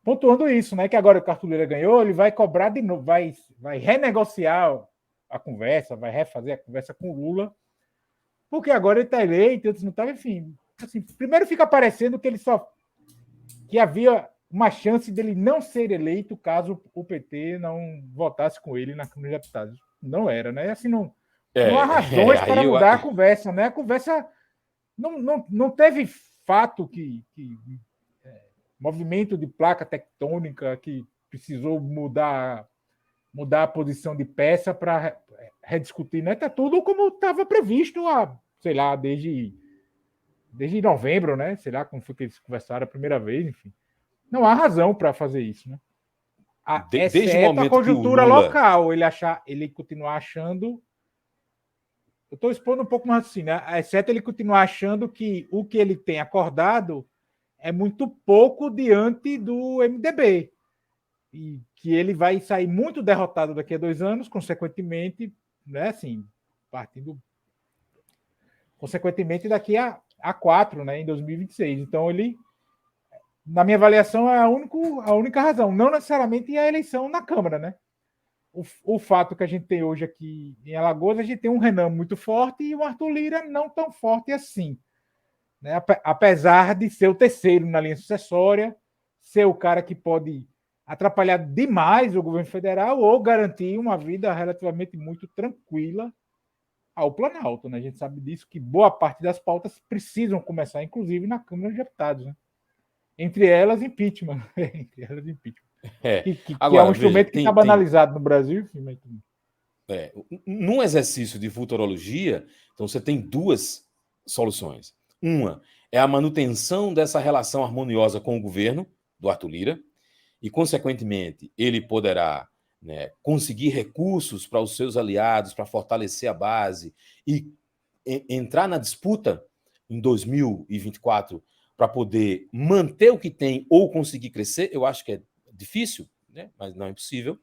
pontuando isso, né? Que agora que o Arthur Lira ganhou, ele vai cobrar de novo, vai renegociar a conversa, vai refazer a conversa com o Lula, porque agora ele está eleito, antes não estava, enfim. Assim, primeiro fica parecendo que que havia uma chance dele não ser eleito caso o PT não votasse com ele na Câmara de Deputados. Não era, né? Assim, não há razões para mudar a conversa, né? A conversa não teve fato movimento de placa tectônica que precisou mudar a posição de peça para rediscutir, né? Tá tudo como estava previsto sei lá, desde novembro, né? Sei lá como foi que eles conversaram a primeira vez, enfim. Não há razão para fazer isso, né? Exceto a conjuntura local, ele continuar achando. Eu estou expondo um pouco mais assim, né? Exceto ele continuar achando que o que ele tem acordado é muito pouco diante do MDB. E que ele vai sair muito derrotado daqui a 2 anos, consequentemente, né? Assim, partindo. Consequentemente, daqui a 4, né? Em 2026. Então, ele. Na minha avaliação, é a única razão. Não necessariamente a eleição na Câmara, né? O fato que a gente tem hoje aqui em Alagoas, a gente tem um Renan muito forte e o Arthur Lira não tão forte assim. Né? Apesar de ser o terceiro na linha sucessória, ser o cara que pode atrapalhar demais o governo federal ou garantir uma vida relativamente muito tranquila ao Planalto. Né? A gente sabe disso, que boa parte das pautas precisam começar, inclusive, na Câmara de Deputados. Né? Entre elas, impeachment. Entre elas, impeachment. Que é um instrumento que está banalizado no Brasil. Enfim, num exercício de futurologia, então você tem duas soluções. Uma é a manutenção dessa relação harmoniosa com o governo do Arthur Lira e, consequentemente, ele poderá, né, conseguir recursos para os seus aliados, para fortalecer a base e entrar na disputa em 2024 para poder manter o que tem ou conseguir crescer. Eu acho que é difícil, né, mas não é impossível.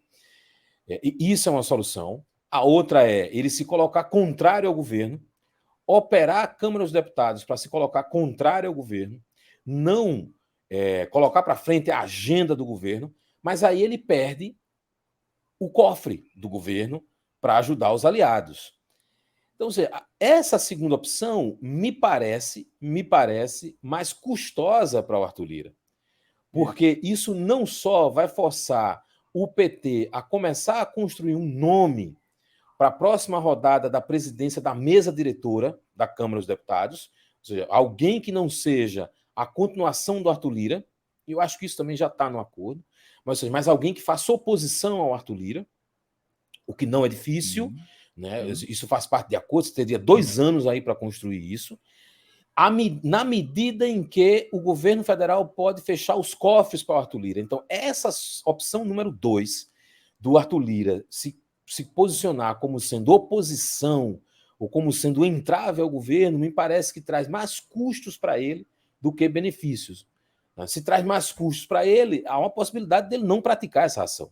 E isso é uma solução. A outra é ele se colocar contrário ao governo, operar a Câmara dos Deputados para se colocar contrário ao governo, não colocar para frente a agenda do governo, mas aí ele perde o cofre do governo para ajudar os aliados. Então, essa segunda opção me parece mais custosa para o Arthur Lira, porque isso não só vai forçar o PT a começar a construir um nome para a próxima rodada da presidência da mesa diretora da Câmara dos Deputados, ou seja, alguém que não seja a continuação do Arthur Lira, e eu acho que isso também já está no acordo, mas alguém que faça oposição ao Arthur Lira, o que não é difícil, né? Isso faz parte de acordo, você teria 2 anos aí para construir isso, na medida em que o governo federal pode fechar os cofres para o Arthur Lira. Então, essa opção número 2 do Arthur Lira se posicionar como sendo oposição ou como sendo entrave ao governo, me parece que traz mais custos para ele do que benefícios. Se traz mais custos para ele, há uma possibilidade dele não praticar essa ação.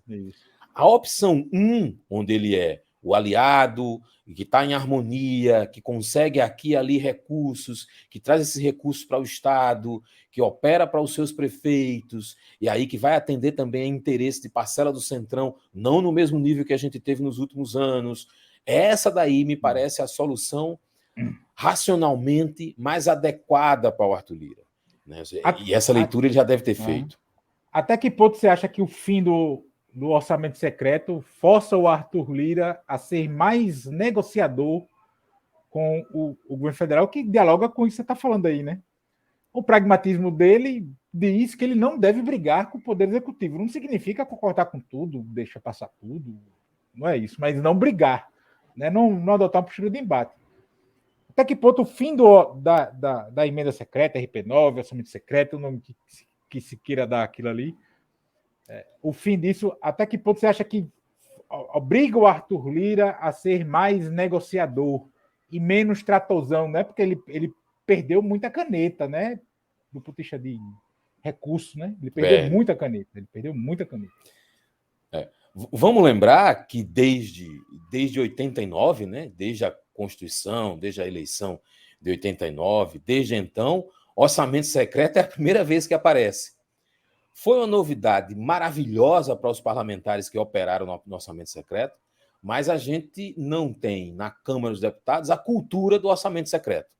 A opção 1, onde ele é o aliado, que está em harmonia, que consegue aqui e ali recursos, que traz esses recursos para o Estado, que opera para os seus prefeitos, e aí que vai atender também a interesse de parcela do Centrão, não no mesmo nível que a gente teve nos últimos anos. Essa daí me parece a solução racionalmente mais adequada para o Arthur Lira. Né? E essa leitura ele já deve ter feito. Até que ponto você acha que o fim do orçamento secreto força o Arthur Lira a ser mais negociador com o governo federal, que dialoga com isso que você está falando aí, né? O pragmatismo dele diz que ele não deve brigar com o Poder Executivo. Não significa concordar com tudo, deixa passar tudo, não é isso, mas não brigar, né? Não adotar uma postura de embate. Até que ponto o fim da emenda secreta, RP9, orçamento secreto, o nome que se queira dar aquilo ali, o fim disso, até que ponto você acha que obriga o Arthur Lira a ser mais negociador e menos tratozão, né? Porque ele perdeu muita caneta, né? Do ponto de vista de recurso, né? Ele perdeu muita caneta. Vamos lembrar que desde 89, né? Desde a Constituição, desde a eleição de 89, desde então, orçamento secreto é a primeira vez que aparece. Foi uma novidade maravilhosa para os parlamentares que operaram no orçamento secreto, mas a gente não tem na Câmara dos Deputados a cultura do orçamento secreto.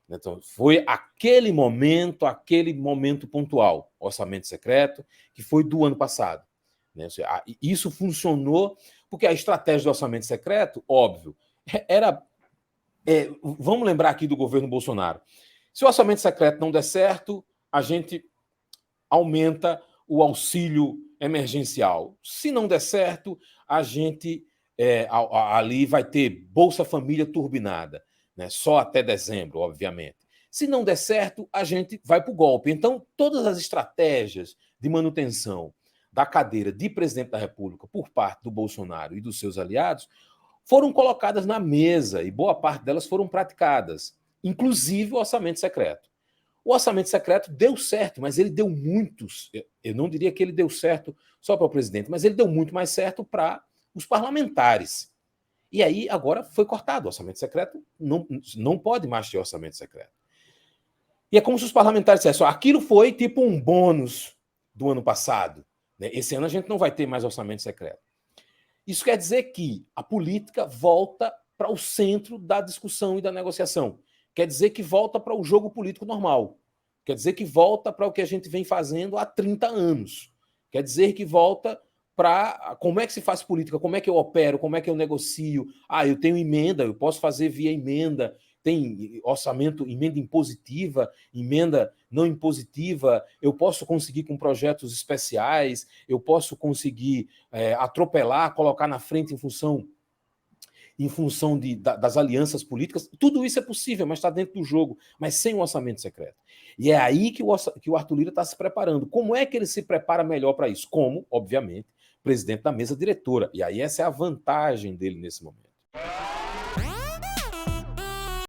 Então, foi aquele momento pontual, orçamento secreto, que foi do ano passado. Isso funcionou porque a estratégia do orçamento secreto, óbvio, era... vamos lembrar aqui do governo Bolsonaro. Se o orçamento secreto não der certo, a gente aumenta o auxílio emergencial. Se não der certo, a gente ali vai ter Bolsa Família turbinada, né? Só até dezembro, obviamente. Se não der certo, a gente vai para o golpe. Então, todas as estratégias de manutenção da cadeira de presidente da República por parte do Bolsonaro e dos seus aliados foram colocadas na mesa e boa parte delas foram praticadas, inclusive o orçamento secreto. O orçamento secreto deu certo, mas ele deu muitos. Eu não diria que ele deu certo só para o presidente, mas ele deu muito mais certo para os parlamentares. E aí, agora foi cortado. O orçamento secreto não pode mais ter orçamento secreto. E é como se os parlamentares dissessem, aquilo foi tipo um bônus do ano passado. Esse ano a gente não vai ter mais orçamento secreto. Isso quer dizer que a política volta para o centro da discussão e da negociação. Quer dizer que volta para o jogo político normal. Quer dizer que volta para o que a gente vem fazendo há 30 anos. Quer dizer que volta para como é que se faz política, como é que eu opero, como é que eu negocio. Eu tenho emenda, eu posso fazer via emenda. Tem orçamento, emenda impositiva, emenda não impositiva, eu posso conseguir com projetos especiais, eu posso conseguir atropelar, colocar na frente em função das alianças políticas. Tudo isso é possível, mas está dentro do jogo, mas sem um orçamento secreto. E é aí que o Arthur Lira está se preparando. Como é que ele se prepara melhor para isso? Como, obviamente, presidente da mesa diretora. E aí essa é a vantagem dele nesse momento.